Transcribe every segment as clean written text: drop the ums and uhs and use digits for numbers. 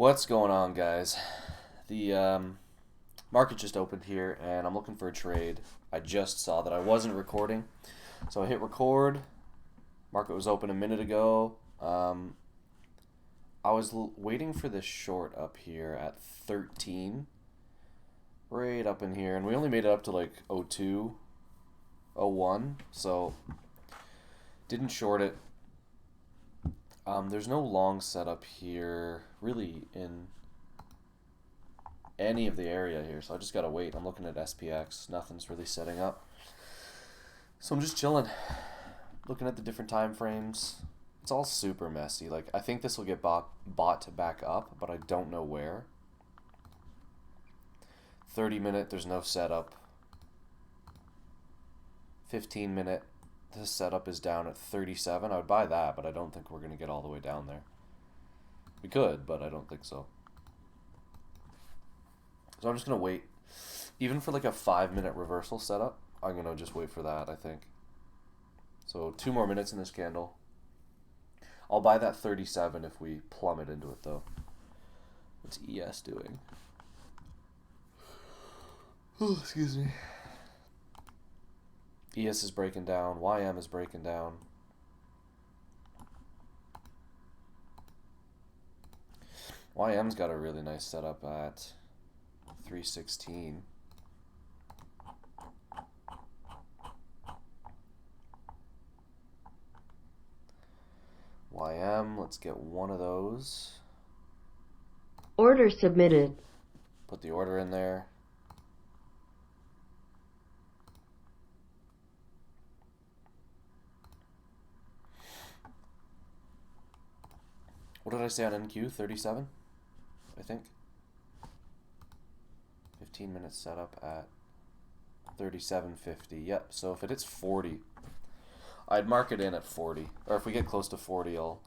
What's going on, guys? The market just opened here, and I'm looking for a trade. I just saw that I wasn't recording, so I hit record. Market was open a minute ago. I was waiting for this short up here at 13, right up in here, and we only made it up to like 02, 01, so didn't short it. There's no long setup here, really, in any of the area here, so I just gotta wait. I'm looking at SPX, nothing's really setting up. So I'm just chilling, looking at the different time frames. It's all super messy. Like, I think this will get bought to back up, but I don't know where. 30-minute, there's no setup. 15-minute, this setup is down at 37. I would buy that, but I don't think we're going to get all the way down there. We could, but I don't think so. So I'm just going to wait. Even for like a 5-minute reversal setup, I'm going to just wait for that, I think. So 2 more minutes in this candle. I'll buy that 37 if we plummet into it, though. What's ES doing? Oh, excuse me. ES is breaking down. YM is breaking down. YM's got a really nice setup at 316. YM, let's get one of those. Order submitted. Put the order in there. What did I say on NQ? 37, I think. 15-minute setup at 37.50. Yep, so if it hits 40, I'd mark it in at 40. Or if we get close to 40, I'll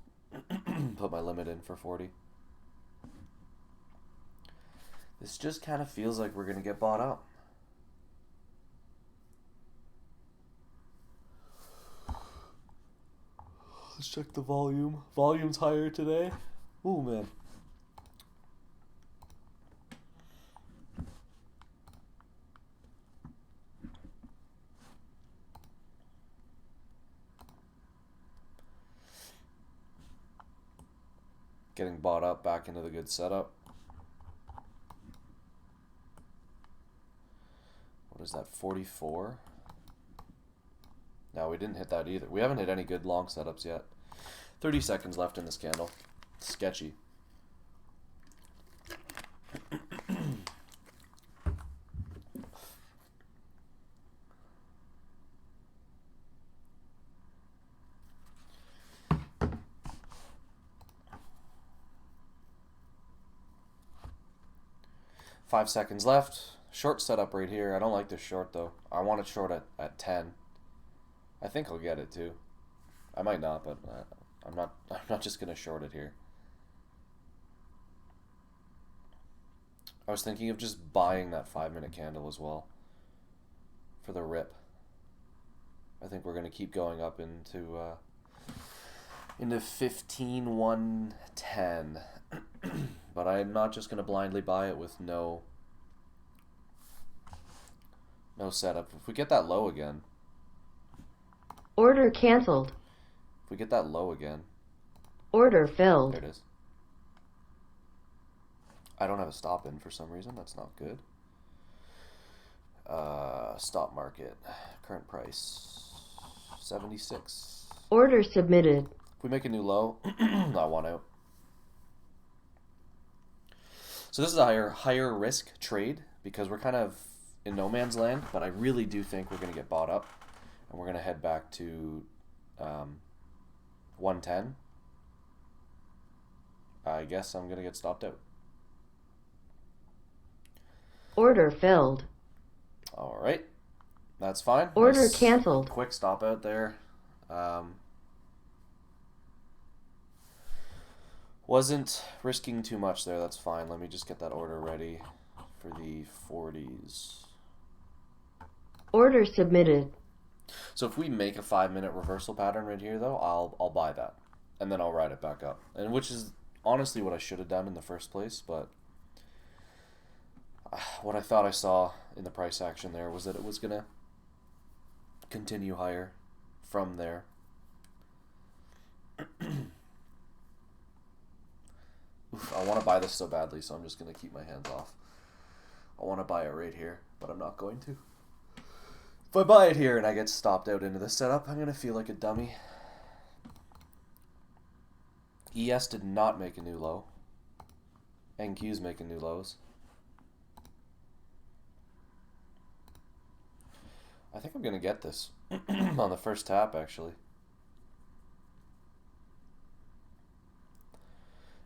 put my limit in for 40. This just kind of feels like we're going to get bought up. Let's check the volume. Volume's higher today. Ooh, man. Getting bought up back into the good setup. What is that, 44? No, we didn't hit that either. We haven't hit any good long setups yet. 30 seconds left in this candle. Sketchy. Five seconds left. Short setup right here. I don't like this short though. I want it short at 10. I think I'll get it too. I might not, but I'm not just gonna short it here. I was thinking of just buying that 5-minute candle as well for the rip. I think we're gonna keep going up into 15, 1, 10. But I'm not just gonna blindly buy it with no setup. If we get that low again. Order canceled. If we get that low again. Order filled. There it is. I don't have a stop in for some reason. That's not good. Stop market. Current price 76. Order submitted. If we make a new low, I want out. So this is a higher risk trade because we're kind of in no man's land, but I really do think we're going to get bought up, and we're going to head back to 110. I guess I'm going to get stopped out. Order filled. All right, that's fine. Order Nice canceled. Quick stop out there. Wasn't risking too much there. That's fine. Let me just get that order ready for the 40s. Order submitted. So if we make a 5-minute reversal pattern right here, though, I'll buy that, and then I'll ride it back up, and which is honestly what I should have done in the first place, but what I thought I saw in the price action there was that it was going to continue higher from there. Oof, I want to buy this so badly, so I'm just going to keep my hands off. I want to buy it right here, but I'm not going to. If I buy it here and I get stopped out into this setup, I'm going to feel like a dummy. ES did not make a new low. NQ's making new lows. I think I'm going to get this on the first tap, actually.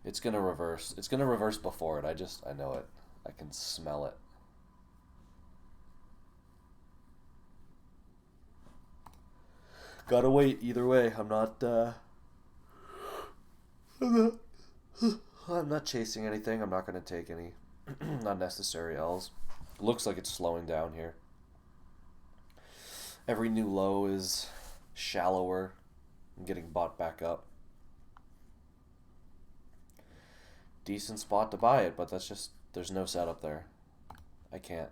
It's going to reverse. It's going to reverse before it. I know it. I can smell it. Gotta wait either way. I'm not chasing anything. I'm not going to take any unnecessary L's. Looks like it's slowing down here. Every new low is shallower and getting bought back up. Decent spot to buy it, but that's just, there's no setup there. I can't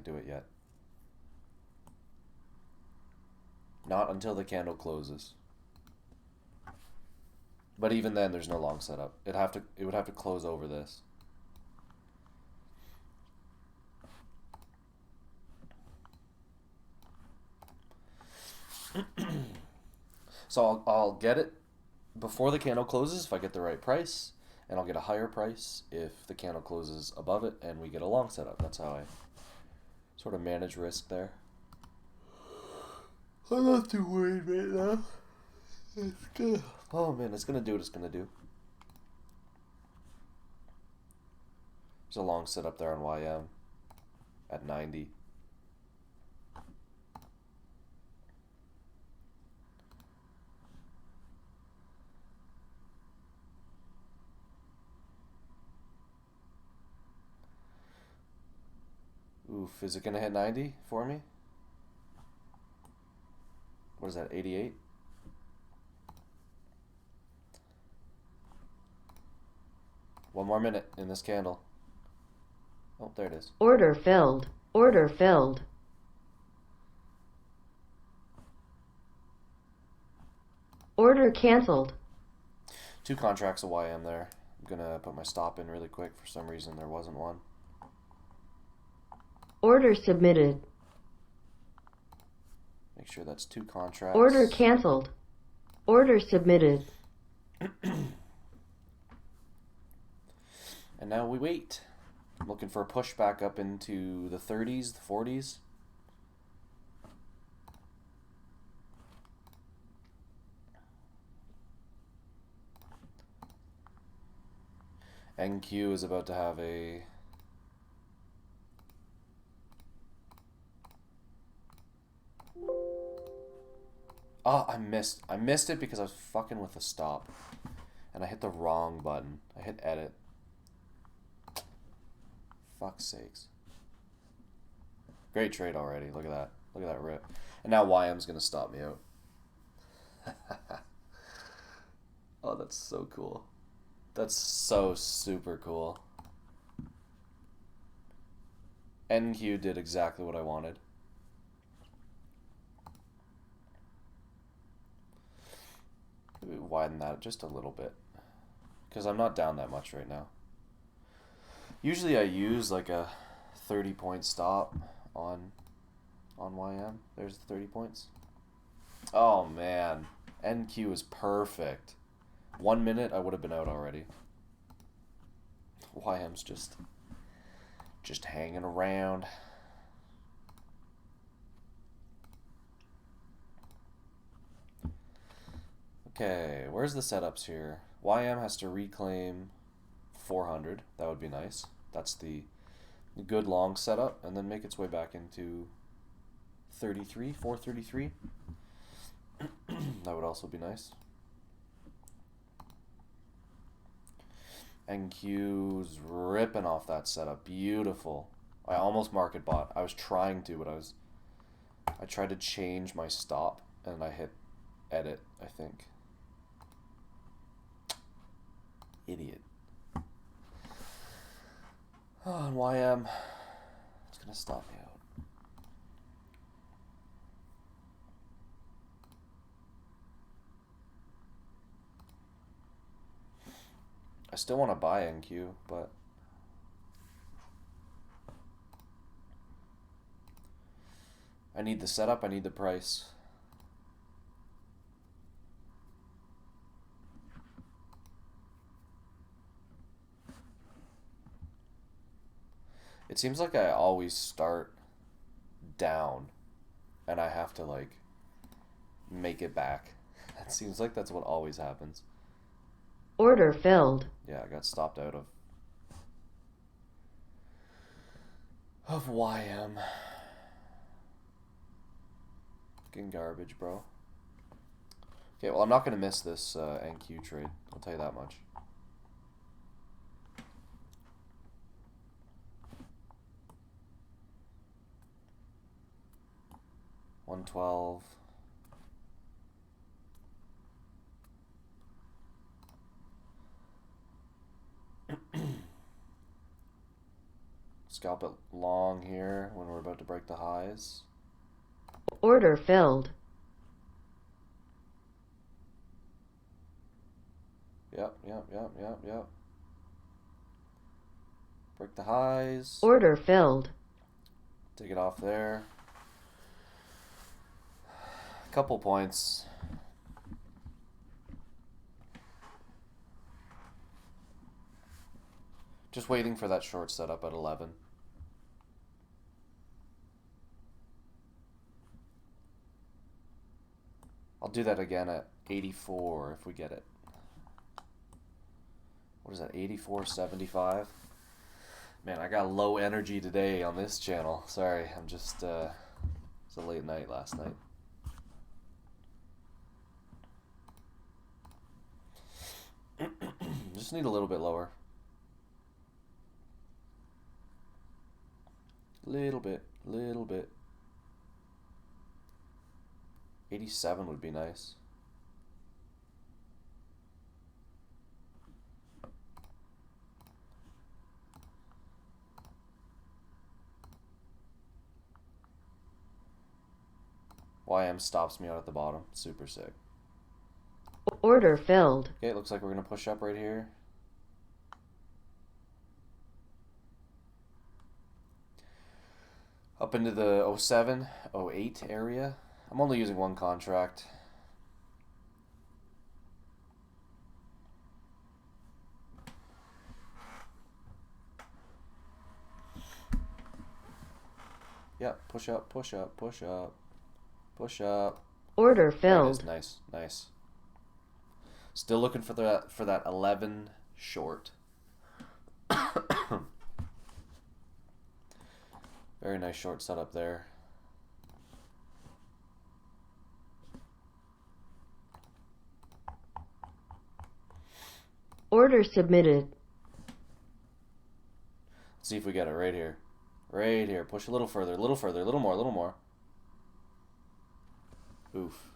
do it yet. Not until the candle closes. But even then, there's no long setup. It would have to close over this. So I'll get it before the candle closes if I get the right price, and I'll get a higher price if the candle closes above it and we get a long setup. That's how I sort of manage risk there. I'm not too worried right now. It's good. Oh man, it's gonna do what it's gonna do. There's a long setup there on YM at 90. Oof, is it gonna hit 90 for me? What is that, 88? One more minute in this candle. Oh, there it is. Order filled. Order filled. Order canceled. 2 contracts of YM there. I'm gonna put my stop in really quick. For some reason there wasn't one. Order submitted. Make sure that's 2 contracts. Order canceled. Order submitted. And now we wait. I'm looking for a push back up into the 30s, the 40s. NQ is about to have a oh, I missed it because I was fucking with the stop. And I hit the wrong button. I hit edit. Fuck's sakes. Great trade already. Look at that. Look at that rip. And now YM's gonna stop me out. Oh, that's so cool. That's so super cool. NQ did exactly what I wanted. Maybe widen that just a little bit, because I'm not down that much right now. Usually I use like a 30-point stop on YM. There's the 30 points. Oh man, NQ is perfect. 1 minute I would have been out already. YM's just hanging around. Okay, where's the setups here? YM has to reclaim 400. That would be nice. That's the good long setup, and then make its way back into 33, 433. That would also be nice. NQ's ripping off that setup. Beautiful. I almost market bought. I was trying to, but I tried to change my stop, and I hit edit, I think. Idiot. Oh, and YM. It's gonna stop me out. I still want to buy NQ, but I need the setup, I need the price. It seems like I always start down and I have to like make it back. It seems like that's what always happens. Order filled. Yeah, I got stopped out of YM. Fucking garbage, bro. Okay, well, I'm not gonna miss this NQ trade. I'll tell you that much. $112. Scalp it long here when we're about to break the highs. Order filled. Yep. Break the highs. Order filled. Take it off there. Couple points. Just waiting for that short setup at 11. I'll do that again at 84 if we get it. What is that, 84.75? Man, I got low energy today on this channel. Sorry, I'm just, it's a late night last night. Just need a little bit lower. Little bit. 87 would be nice. YM stops me out at the bottom. Super sick. Order filled. Okay, it looks like we're going to push up right here. Up into the 07, 08 area. I'm only using one contract. Yep, push up. Order There it filled. is. Nice. Still looking for that 11 short. Very nice short setup there. Order submitted. Let's see if we get it right here. Right here. Push a little further, a little more. Oof.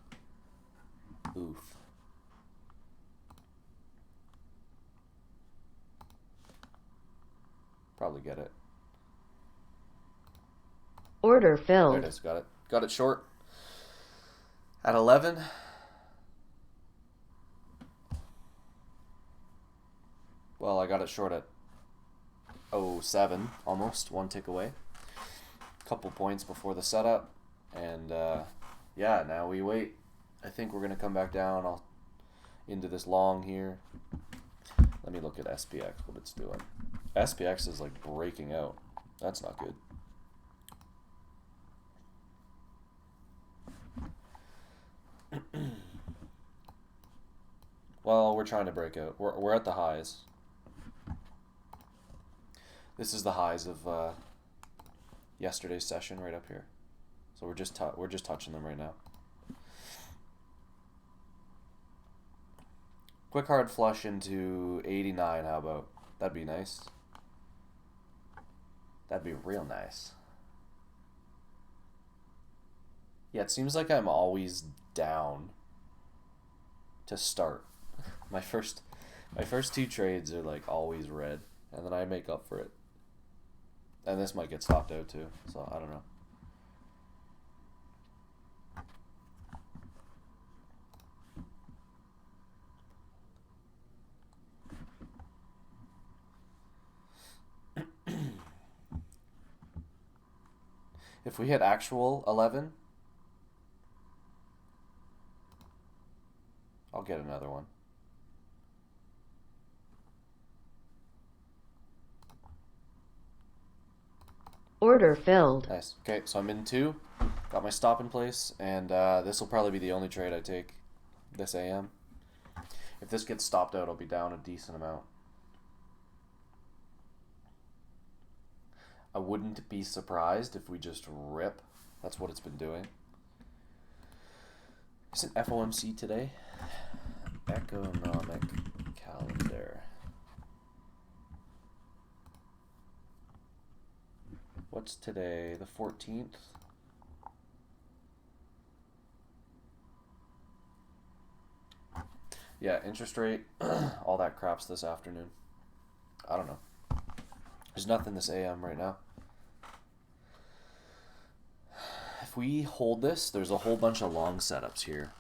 Probably get it. Order There filled. it is. Got it short. At 11. Well, I got it short at 07, almost. One tick away. Couple points before the setup. And, yeah, now we wait. I think we're going to come back down into this long here. Let me look at SPX, what it's doing. SPX is, like, breaking out. That's not good. Well, we're trying to break out. We're at the highs. This is the highs of yesterday's session right up here. So we're just touching them right now. Quick hard flush into 89. How about? That'd be nice. That'd be real nice. Yeah, it seems like I'm always down to start. My first My first two trades are like always red, and then I make up for it. And this might get stopped out too, so I don't know. If we hit actual 11, I'll get another one. Order filled. Nice. Okay, so I'm in 2. Got my stop in place, and this will probably be the only trade I take this AM. If this gets stopped out, I'll be down a decent amount. I wouldn't be surprised if we just rip. That's what it's been doing. Isn't FOMC today? Economic calendar. What's today? The 14th? Yeah, interest rate, all that crap's this afternoon. I don't know. There's nothing this AM right now. If we hold this, there's a whole bunch of long setups here.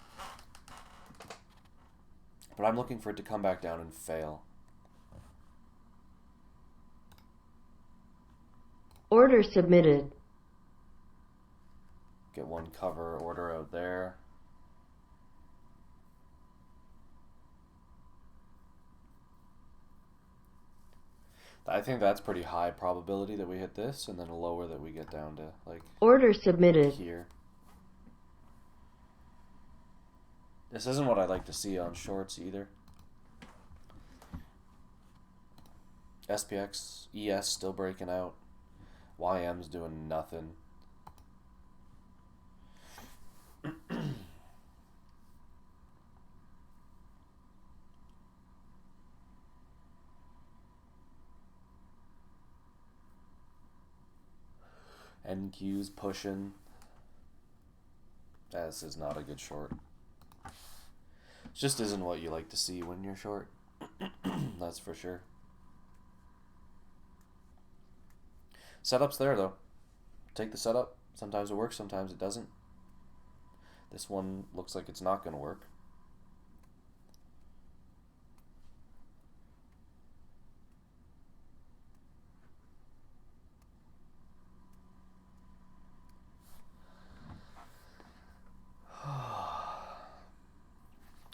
But I'm looking for it to come back down and fail. Order submitted. Get one cover order out there. I think that's pretty high probability that we hit this, and then a lower that we get down to like Order submitted. here. This isn't what I like to see on shorts either. SPX, ES still breaking out. YM's doing nothing. NQ's pushing. This is not a good short. It just isn't what you like to see when you're short. That's for sure. Setup's there though. Take the setup. Sometimes it works, sometimes it doesn't. This one looks like it's not going to work.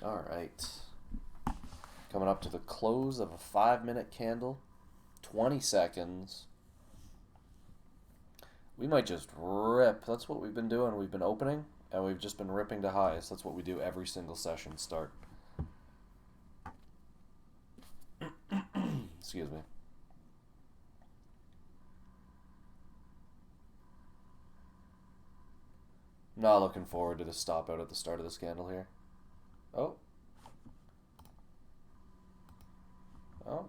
All right. Coming up to the close of a 5-minute candle. 20 seconds. We might just rip. That's what we've been doing. We've been opening, and we've just been ripping to highs. That's what we do every single session start. Excuse me. Not looking forward to the stop out at the start of this candle here. Oh. Oh.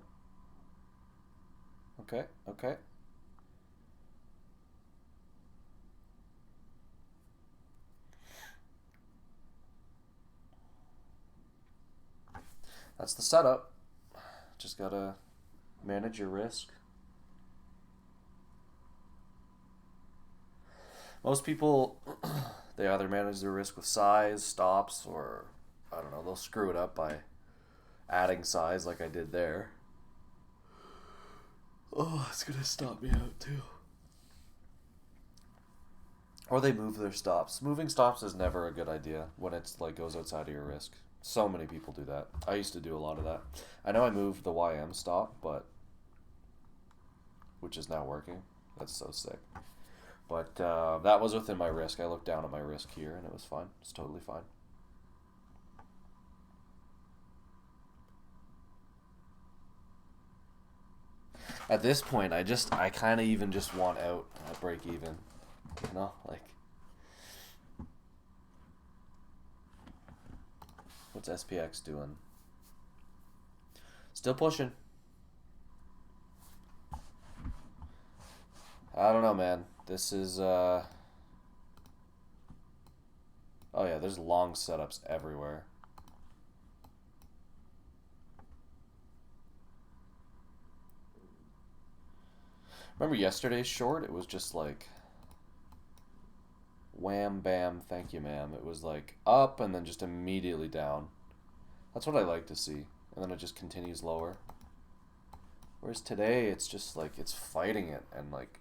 Okay, okay. That's the setup. Just gotta manage your risk. Most people, they either manage their risk with size, stops, or I don't know, they'll screw it up by adding size like I did there. Oh, it's gonna stop me out too. Or they move their stops. Moving stops is never a good idea when it's like goes outside of your risk. So many people do that. I used to do a lot of that. I know I moved the YM stop, but which is now working. That's so sick. But that was within my risk. I looked down at my risk here, and it was fine. It's totally fine. At this point, I kind of even just want out at break even. You know, like, what's SPX doing? Still pushing. I don't know, man. This is, oh yeah, there's long setups everywhere. Remember yesterday's short? It was just like wham, bam, thank you, ma'am. It was like up and then just immediately down. That's what I like to see. And then it just continues lower. Whereas today, it's just like it's fighting it and like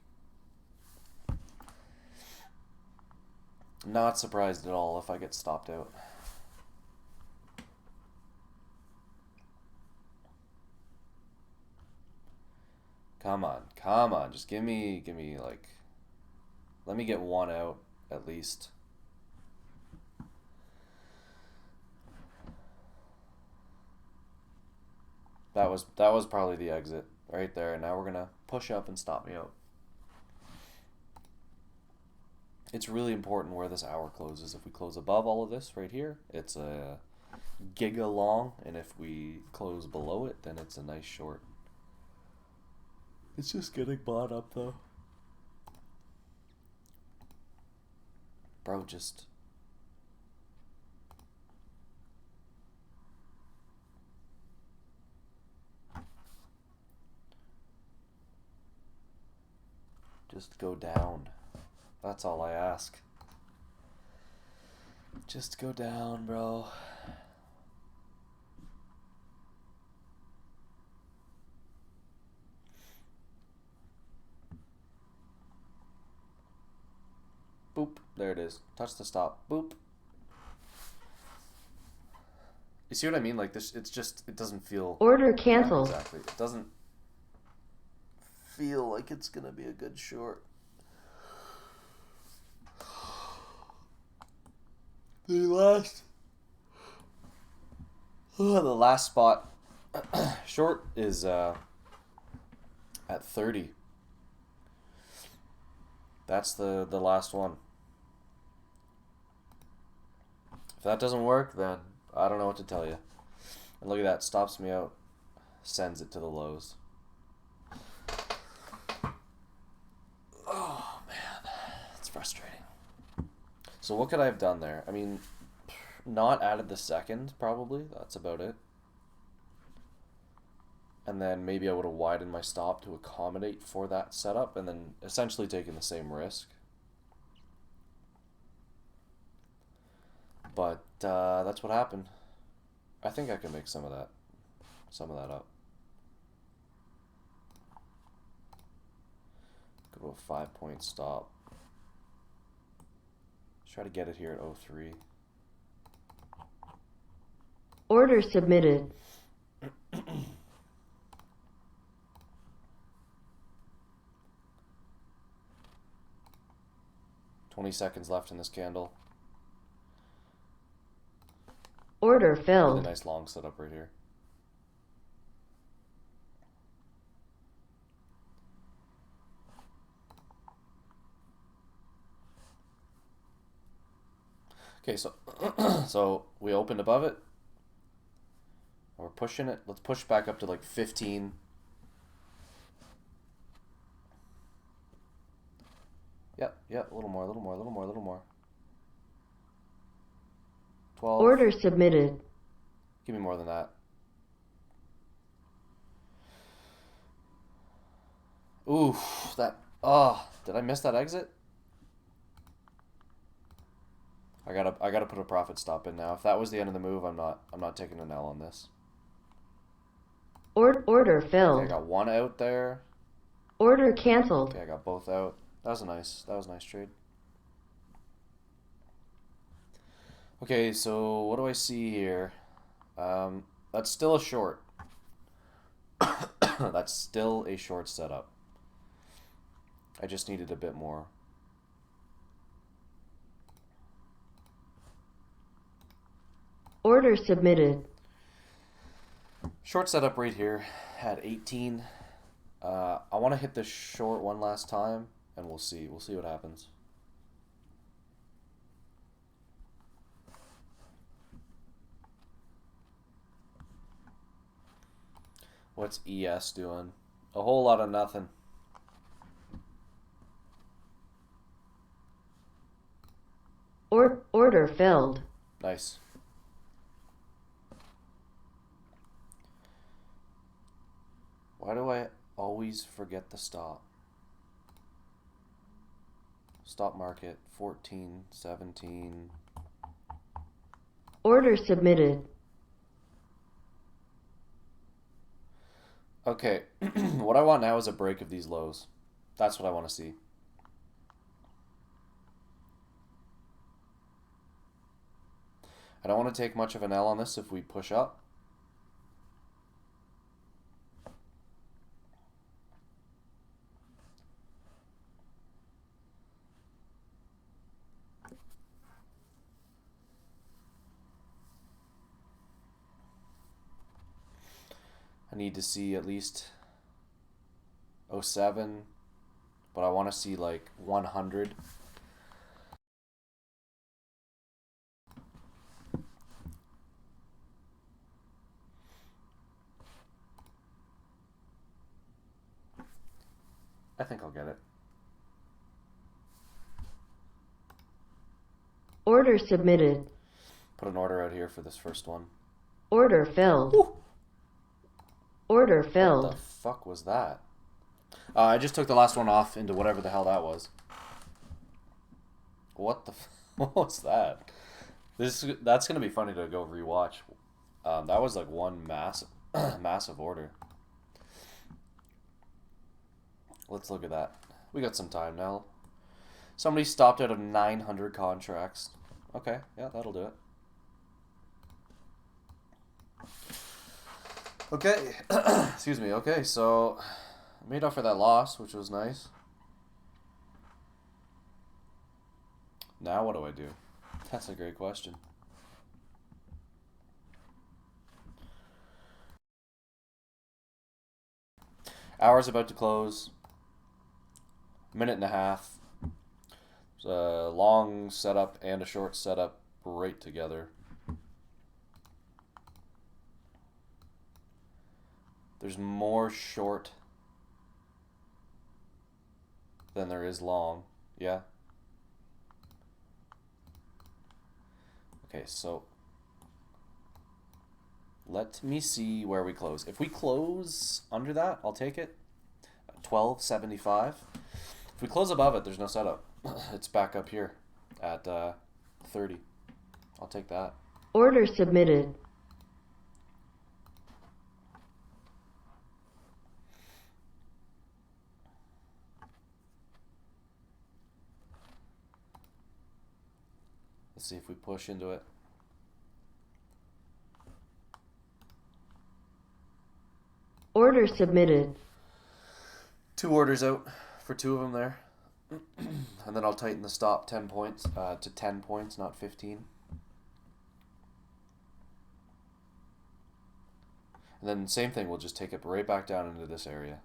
not surprised at all if I get stopped out. Come on, just give me like, let me get one out at least. That was probably the exit right there. Now we're gonna push up and stop me out. It's really important where this hour closes. If we close above all of this right here, it's a giga long, and if we close below it, then it's a nice short. It's just getting bought up though. Bro, just go down. That's all I ask. Just go down, bro. Boop. There it is. Touch the stop. Boop. You see what I mean? Like this, it's just, it doesn't feel... Order canceled. Yeah, exactly. It doesn't feel like it's gonna be a good short. The last spot short is at 30. That's the last one. If that doesn't work, then I don't know what to tell you. And look at that, stops me out, sends it to the lows. Oh man, it's frustrating. So what could I have done there? I mean, not added the second, probably. That's about it. And then maybe I would have widened my stop to accommodate for that setup, and then essentially taken the same risk. But that's what happened. I think I can make some of that up. Go to a 5-point stop. Let's try to get it here at 03. Order submitted. 20 seconds left in this candle. Order With a filled. nice long setup right here. Okay, so so we opened above it. We're pushing it. Let's push back up to like 15. Yep, a little more. 12. Order submitted. Give me more than that. Oof, did I miss that exit? I gotta put a profit stop in now. If that was the end of the move, I'm not taking an L on this. Order Okay, I filled. got one out there. Order canceled. Okay, I got both out. That was a nice trade. Okay, so what do I see here? That's still a short. That's still a short setup. I just needed a bit more. Order submitted. Short setup right here at 18. I want to hit this short one last time, and we'll see. We'll see what happens. What's ES doing? A whole lot of nothing. Order filled. Nice. Why do I always forget the stop? Stop market 14, 17. Order submitted. Okay, what I want now is a break of these lows. That's what I want to see. I don't want to take much of an L on this if we push up. I need to see at least 07, but I want to see like 100. I think I'll get it. Order submitted. Put an order out here for this first one. Order filled. Woo! Order What filled. the fuck was that? I just took the last one off into whatever the hell that was. What the what was that? That's gonna be funny to go rewatch. That was like one massive massive order. Let's look at that. We got some time now. Somebody stopped out of 900 contracts. Okay, yeah, that'll do it. Okay, excuse me. Okay, so I made up for that loss, which was nice. Now what do I do? That's a great question. Hour's about to close. Minute and a half. There's a long setup and a short setup right together. There's more short than there is long. Yeah. Okay, so let me see where we close. If we close under that, I'll take it. 12.75. If we close above it, there's no setup. It's back up here at 30. I'll take that. Order submitted. Let's see if we push into it. Order submitted. 2 orders out for 2 of them there. And then I'll tighten the stop 10 points to 10 points, not 15. And then same thing, we'll just take it right back down into this area.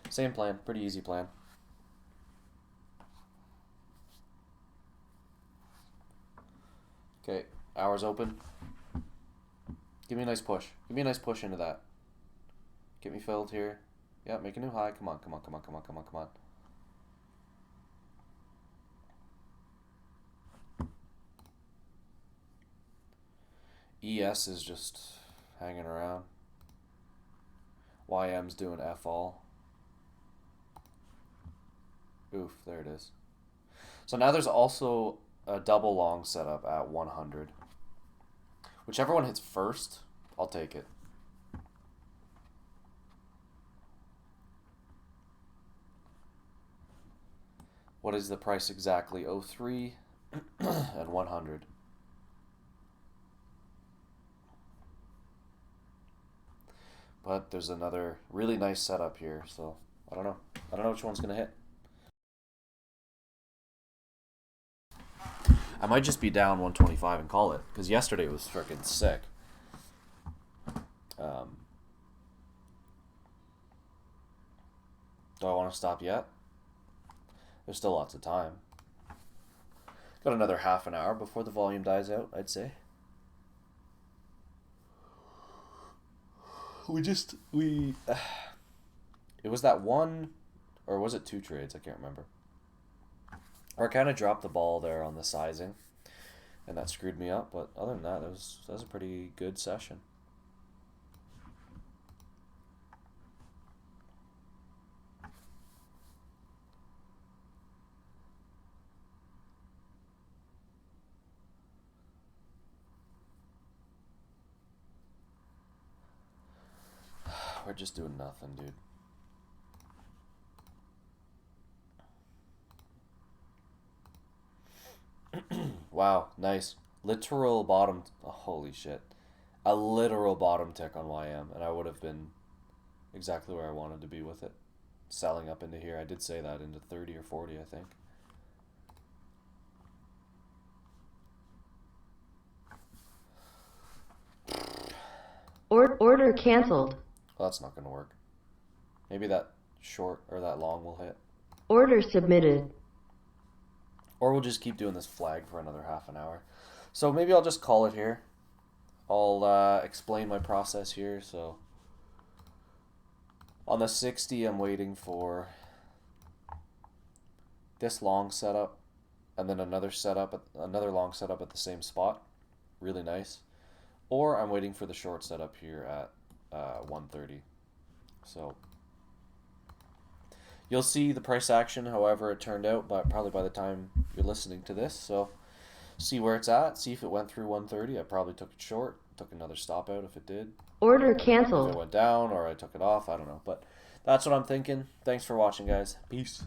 Same plan, pretty easy plan. Okay, hours open. Give me a nice push. Give me a nice push into that. Get me filled here. Yeah, make a new high. Come on, come on, come on, come on, come on, come on. ES is just hanging around. YM's doing F all. Oof, there it is. So now there's also a double long setup at 100. Whichever one hits first, I'll take it. What is the price exactly? 03 and 100. But there's another really nice setup here, so I don't know. I don't know which one's going to hit. I might just be down 125 and call it, because yesterday was freaking sick. Do I want to stop yet? There's still lots of time. Got another half an hour before the volume dies out, I'd say. It was that one, or was it 2 trades? I can't remember. Or I kind of dropped the ball there on the sizing, and that screwed me up. But other than that, that was a pretty good session. We're just doing nothing, dude. Wow, nice. Literal bottom. Oh, holy shit. A literal bottom tick on YM, and I would have been exactly where I wanted to be with it. Selling up into here. I did say that into 30 or 40, I think. Order canceled. Well, that's not going to work. Maybe that short or that long will hit. Order submitted. Or we'll just keep doing this flag for another half an hour. So maybe I'll just call it here. I'll explain my process here. So on the 60, I'm waiting for this long setup, and then another long setup at the same spot. Really nice. Or I'm waiting for the short setup here at 130. So you'll see the price action however it turned out, but probably by the time you're listening to this. So see where it's at, see if it went through 130. I probably took it short, took another stop out if it did. Order If canceled. it went down or I took it off, I don't know. But that's what I'm thinking. Thanks for watching, guys. Peace.